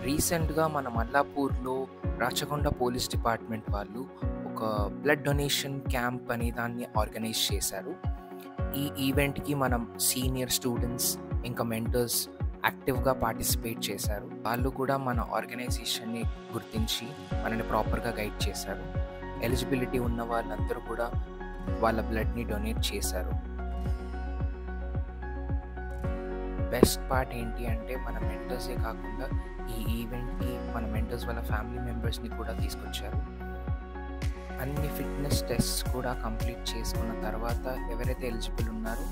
రీసెంట్‌గా మన మల్లాపూర్‌లో Rachakonda police department వాళ్ళు ఒక బ్లడ్ డొనేషన్ క్యాంప్ అనే దాన్ని ఆర్గనైజ్ చేశారు. ఈ ఈవెంట్‌కి మనం సీనియర్ స్టూడెంట్స్ ఇంకా మెంటర్స్ యాక్టివ్‌గా పార్టిసిపేట్ చేశారు. వాళ్ళు కూడా మన ఆర్గనైజేషన్‌ని గుర్తించి మనల్ని ప్రాపర్‌గా గైడ్ చేశారు. ఎలిజిబిలిటీ ఉన్న వాళ్ళందరూ కూడా వాళ్ళ బ్లడ్‌ని డొనేట్ చేశారు. బెస్ట్ పార్ట్ ఏంటి అంటే మన మెంటర్సే కాకుండా ఈ ఈవెంట్‌కి మన మెంటర్స్ వాళ్ళ ఫ్యామిలీ మెంబర్స్‌ని కూడా తీసుకొచ్చారు. అన్ని ఫిట్‌నెస్ టెస్ట్స్ కూడా కంప్లీట్ చేసుకున్న తర్వాత ఎవరైతే ఎలిజిబుల్ ఉన్నారో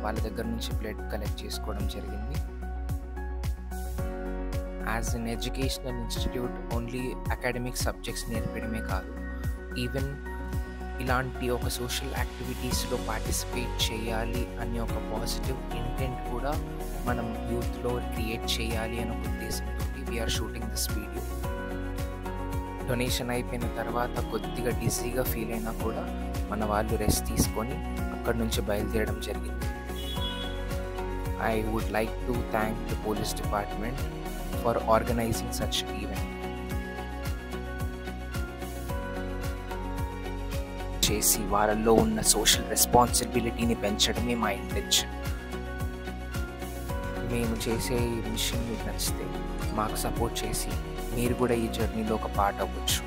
వాళ్ళ దగ్గర నుంచి బ్లడ్ కలెక్ట్ చేసుకోవడం జరిగింది. As an educational institute only academic subjects నేర్పడమే కాదు, ఈవెన్ ఇలాంటి ఒక సోషల్ యాక్టివిటీస్‌లో పార్టిసిపేట్ చేయాలి అనే ఒక పాజిటివ్ ఇంటెంట్ కూడా మనం యూత్‌లో క్రియేట్ చేయాలి అనే ఒక ఉద్దేశంతో we're shooting this video. Donation అయిపోయిన తర్వాత కొద్దిగా డిజీగా ఫీల్ అయినా కూడా మన వాళ్ళు రెస్ట్ తీసుకొని అక్కడి నుంచి బయలుదేరడం జరిగింది. I would like to thank the police department for organising such event. చేసి వాళ్ళల్లో ఉన్న సోషల్ రెస్పాన్సిబిలిటీని పెంచడమే మా ఇంటెన్షన్. మేము చేసే ఈ మిషన్ మీకు నచ్చితే మాకు సపోర్ట్ చేసి మీరు కూడా ఈ జర్నీలో ఒక పార్ట్ అవ్వచ్చు.